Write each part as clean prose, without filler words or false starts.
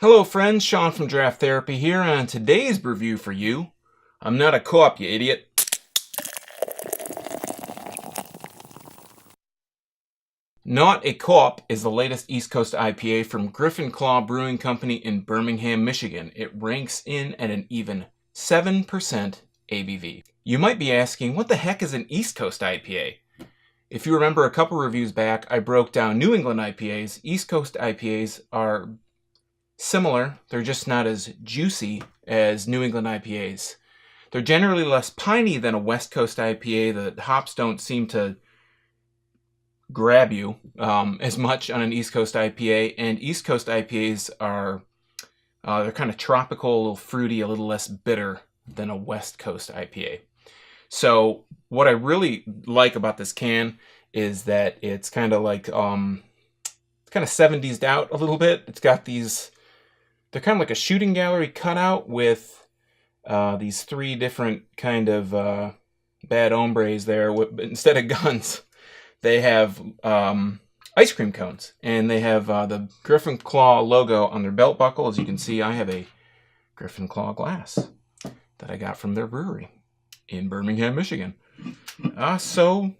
Hello friends, Sean from Draft Therapy here, and on today's review for you, I'm not a co-op, you idiot. Nawt A Cawp is the latest East Coast IPA from Griffin Claw Brewing Company in Birmingham, Michigan. It ranks in at an even 7% ABV. You might be asking, what the heck is an East Coast IPA? If you remember a couple reviews back, I broke down New England IPAs. East Coast IPAs are similar, they're just not as juicy as New England IPAs. They're generally less piney than a West Coast IPA. The hops don't seem to grab you as much on an East Coast IPA, and East Coast IPAs are they're kind of tropical, a little fruity, a little less bitter than a West Coast IPA. So what I really like about this can is that it's kind of like it's kind of 70s out a little bit. It's got these, they're kind of like a shooting gallery cutout with these three different kind of bad hombres there. Instead of guns, they have ice cream cones, and they have the Griffin Claw logo on their belt buckle. As you can see, I have a Griffin Claw glass that I got from their brewery in Birmingham, Michigan. So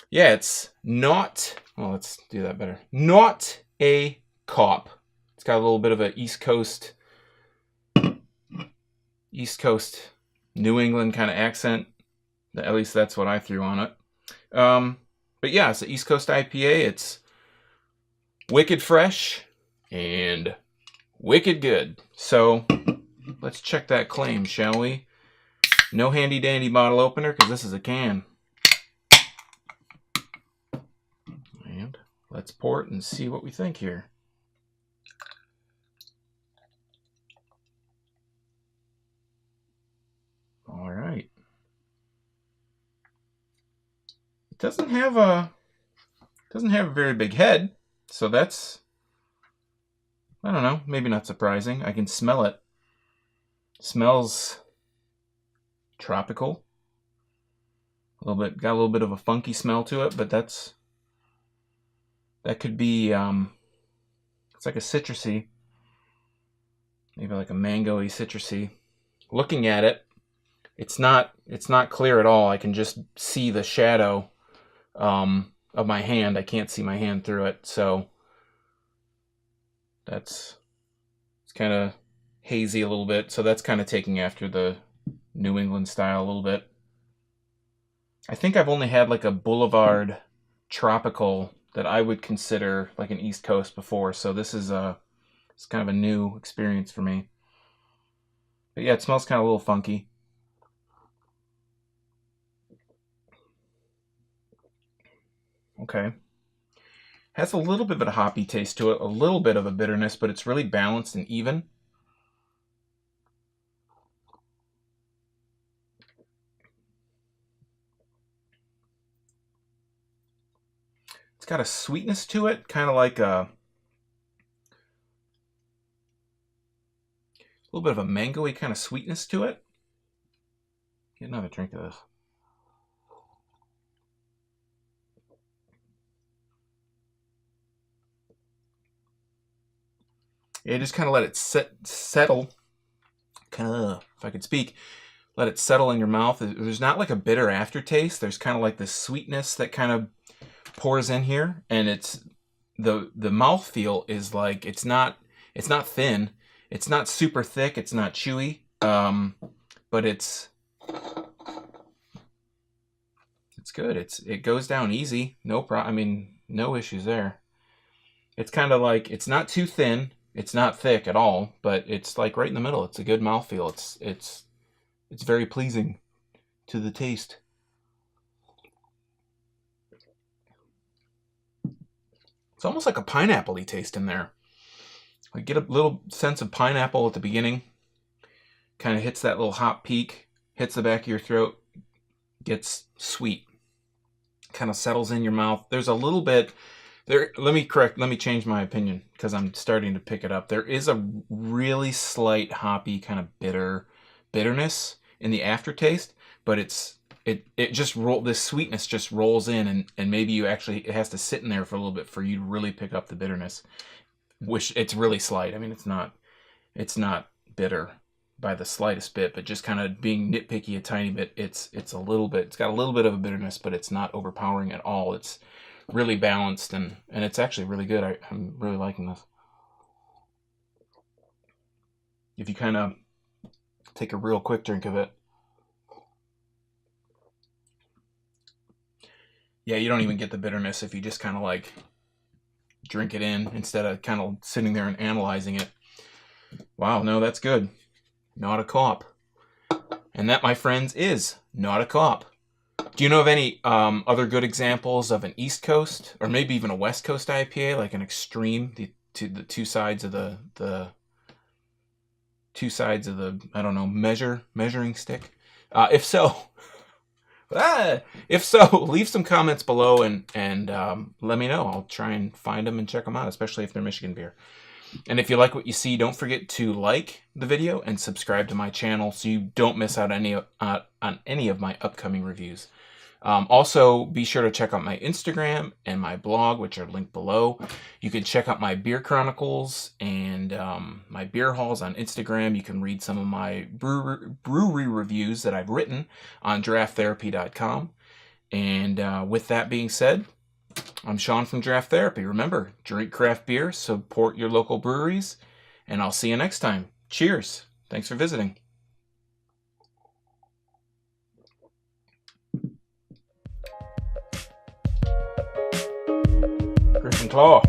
yeah, it's not, well, let's do that better. Nawt A Cawp. It's got a little bit of an East Coast, New England kind of accent. At least that's what I threw on it. But yeah, it's an East Coast IPA. It's wicked fresh and wicked good. So let's check that claim, shall we? No handy dandy bottle opener, because this is a can. And let's pour it and see what we think here. All right. It doesn't have a very big head, so that's, I don't know, maybe not surprising. I can smell it. Smells tropical. Got a little bit of a funky smell to it, but that could be it's like a citrusy, maybe like a mango-y citrusy. Looking at it, it's not clear at all. I can just see the shadow of my hand. I can't see my hand through it, so it's kind of hazy a little bit. So that's kind of taking after the New England style a little bit. I think I've only had like a Boulevard Tropical that I would consider like an East Coast before, so this is it's kind of a new experience for me. But yeah, it smells kind of a little funky. Okay. Has a little bit of a hoppy taste to it, a little bit of a bitterness, but it's really balanced and even. It's got a sweetness to it, kind of like a little bit of a mango-y kind of sweetness to it. Get another drink of this. Yeah, just kind of let it settle. Kind of, if I could speak, let it settle in your mouth. There's not like a bitter aftertaste. There's kind of like this sweetness that kind of pours in here, and it's the mouthfeel is like it's not thin, it's not super thick, it's not chewy, but it's good. It goes down easy, no problem. I mean, no issues there. It's kind of like, it's not too thin, it's not thick at all, but it's like right in the middle. It's a good mouthfeel. It's very pleasing to the taste. It's almost like a pineapple-y taste in there. I get a little sense of pineapple at the beginning. Kind of hits that little hop peak, hits the back of your throat, gets sweet. Kind of settles in your mouth. There's a little bit there. Let me change my opinion, because I'm starting to pick it up. There is a really slight hoppy kind of bitterness in the aftertaste, but it just this sweetness just rolls in, and maybe it has to sit in there for a little bit for you to really pick up the bitterness. Wish it's really slight. I mean, it's not bitter by the slightest bit, but just kind of being nitpicky a tiny bit, it's a little bit, it's got a little bit of a bitterness, but it's not overpowering at all. It's really balanced, and it's actually really good. I'm really liking this. If you kind of take a real quick drink of it, yeah, you don't even get the bitterness if you just kind of like drink it in instead of kind of sitting there and analyzing it. Wow, no, that's good. Nawt A Cawp. And that, my friends, is Nawt A Cawp. Do you know of any other good examples of an East Coast or maybe even a West Coast IPA, like an extreme, the two sides of the I don't know, measuring stick? If so, leave some comments below and let me know. I'll try and find them and check them out, especially if they're Michigan beer. And if you like what you see, don't forget to like the video and subscribe to my channel so you don't miss out on any of my upcoming reviews. Also, be sure to check out my Instagram and my blog, which are linked below. You can check out my beer chronicles and my beer hauls on Instagram. You can read some of my brewery reviews that I've written on drafttherapy.com. And with that being said, I'm Sean from Draft Therapy. Remember, drink craft beer, support your local breweries, and I'll see you next time. Cheers. Thanks for visiting. Griffin Claw.